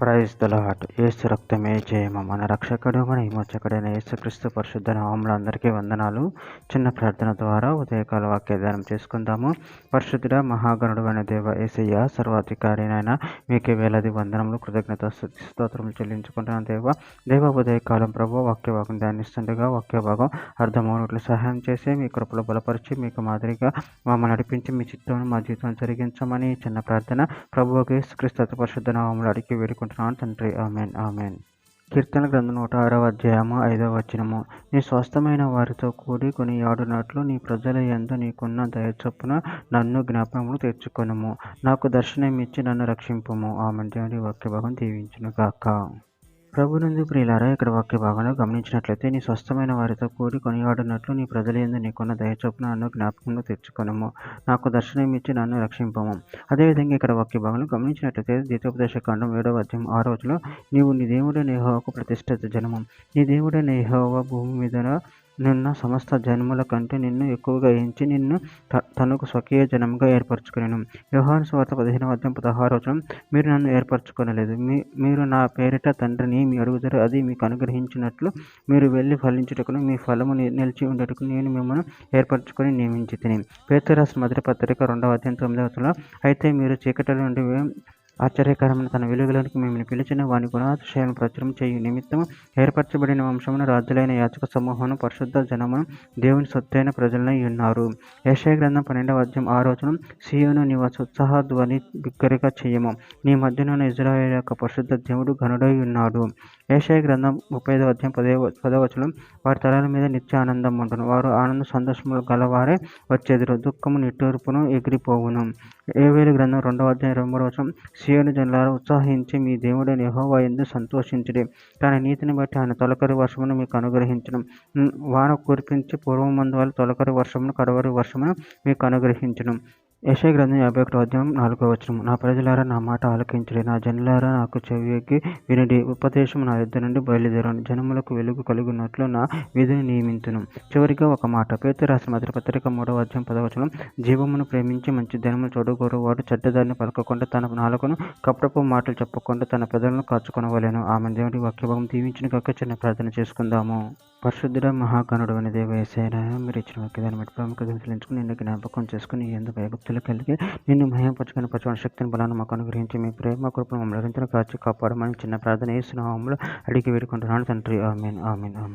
Praise the lord. యేసు రక్తమే జయము. మన రక్షకుడు మన విమోచకుడైన యేసుక్రీస్తు పరిశుద్ధ నామములో అందరికీ వందనాలు. చిన్న ప్రార్థన ద్వారా ఉదయకాల వాక్యదానం చేసుకుందాము. పరిశుద్ధుడ మహాగణుడు అయిన దేవ యేసయ్య, సర్వాధికారినైనా మీకే వేలాది వందనములు, కృతజ్ఞత స్తోత్రములు చెల్లించుకుంటున్నాను దేవ ఉదయకాలం ప్రభు వాక్యభాగం ధ్యానిస్తుండగా వాక్యభాగం అర్థమవునట్లు సహాయం చేసి మీ కృపలో బలపరిచి మీకు మాదిరిగా మమ్మల్ని నడిపించి మీ చిత్తం మా జీవితం జరిగించమని చిన్న ప్రార్థన ప్రభువుకి యేసుక్రీస్తు పరిశుద్ధ నామములో అడిగి వేడుకుంటున్నాను తండ్రి. Amen amen. కీర్తన గ్రంథం 106వ అధ్యాయము 5వ వచనము. నీ స్వస్థమైన వారితో కూడి కొనియాడునట్లు నీ ప్రజల యందు నీకున్న దయ చొప్పున నన్ను జ్ఞాపకములు తెచ్చుకొనుము. నాకు దర్శనమిచ్చి నన్ను రక్షింపుము. ఆమెన్. దేవుని వాక్యభాగం దీవించును గాక. ప్రభునందు ప్రియులారా, ఇక్కడ వాక్య భాగంలో గమనించినట్లయితే నీ స్వస్థమైన వారితో కూడి కొనియాడునట్లు నీ ప్రజలందు నీకున్న దయచొప్పున నన్ను జ్ఞాపకంలో తెచ్చుకొనుము. నాకు దర్శనం ఇచ్చి నన్ను రక్షింపము. అదేవిధంగా ఇక్కడ వాక్య భాగంలో గమనించినట్లయితే ద్వితీయోపదేశ కాండం 7వ అధ్యాయం 6వ వచనంలో నీవు నీ దేవుడైన యెహోవాకు ప్రతిష్ఠిత జనము. నీ దేవుడైన యెహోవా భూమి మీద నిన్న సమస్త జన్ముల కంటే నిన్ను ఎక్కువగా ఎంచి నిన్ను తనకు స్వకీయ జనముగా ఏర్పరచుకునేను. యోహాను సువార్త 15వ అధ్యాయం 16వ వచనం. మీరు నన్ను ఏర్పరచుకొనలేదు, మీరు నా పేరిట తండ్రిని మీ అడుగుదరు, అది మీకు అనుగ్రహించినట్లు మీరు వెళ్ళి ఫలించుటకును మీ ఫలము నిలిచి ఉండటకు నేను మిమ్మల్ని ఏర్పరచుకొని నియమించితిని. పేతురు రాసిన మొదటి పత్రిక 2వ అధ్యాయం 9వ వచనంలో అయితే మీరు చీకటి నుండి ఆశ్చర్యకరమైన తన వెలుగులోనికి మిమ్మల్ని పిలిచిన వాని గుణాతిశయాలను ప్రచురం చేయు నిమిత్తము ఏర్పరచబడిన వంశమును, రాజులైన యాజక సమూహమును, పరిశుద్ధ జనమును, దేవుని సొత్తైన ప్రజలై ఉన్నారు. యెషయా గ్రంథం 12వ అధ్యాయం 6వ వచనం. సీయోను నివాస ఉత్సాహ ధ్వని బిగ్గరగా చేయము, నీ మధ్యనున్న ఇశ్రాయేలు యొక్క పరిశుద్ధ దేవుడు ఘనుడై ఉన్నాడు. యెషయా గ్రంథం 35వ అధ్యాయం 10వ వచనం. వారి తలల మీద నిత్య ఆనందం ఉండును, వారు ఆనంద సంతోషములు గలవారే వచ్చెదరు, దుఃఖము నిట్టూర్పును ఎగిరిపోవును. యోవేలు గ్రంథం 2వ అధ్యాయం 23వ వచనం. సీయోను జనులారా, ఉత్సాహించి మీ దేవుడైన యెహోవా యందు సంతోషించుడి. తన నీతిని బట్టి ఆయన తొలకరి వర్షమును మీకు అనుగ్రహించును. వాన కురిపించి పూర్వమందు వాళ్ళు తొలకరి వర్షమును, కడవరి వర్షమును మీకు అనుగ్రహించును. యెషయా గ్రంథం 51వ అధ్యాయం 4వ వచనం. నా ప్రజలారా నా మాట ఆలకించుడి, నా జనులారా నాకు చెవియొగ్గి వినుడి. ఉపదేశం నా యుద్ధ నుండి బయలుదేరును, జనములకు వెలుగు కలుగునట్లు నా విధిని నియమించును. చివరిగా ఒక మాట. పేతురు రాసిన మొదటి పత్రిక 3వ అధ్యాయం 10వ వచనం. జీవమును ప్రేమించి మంచి ధనమును చూడగోరువాడు చెడ్డదారిని పలకకుండా తన నాలుకను కపటపు మాటలు చెప్పకుండా తన పెదవులను కాచుకొనవలెను. ఆమె. దేవుడి వాక్యభాగం దీవించిన కాక చిన్న ప్రార్థన చేసుకుందాము. పరిశుద్ధుడ మహాగణుడు అని దేవ యేసయ్య, మీరు ఇచ్చిన వాక్యాన్ని బట్టి ప్రాముఖ్యత తెలుసుకుని నిన్ను జ్ఞాపకం చేసుకుని ఎందు భయభక్తులు కలిగి నిన్ను మహిమపరచుకుని ప్రచురణ శక్తిని బలాన్ని మాకు అనుగ్రహించి మీ ప్రేమ కృపను మమ్మల్ని నిరంతరం కాచి కాపాడమని చిన్న ప్రార్థన యేసు నామములో అడిగి వేడుకుంటున్నాను తండ్రి. Amen amen amen.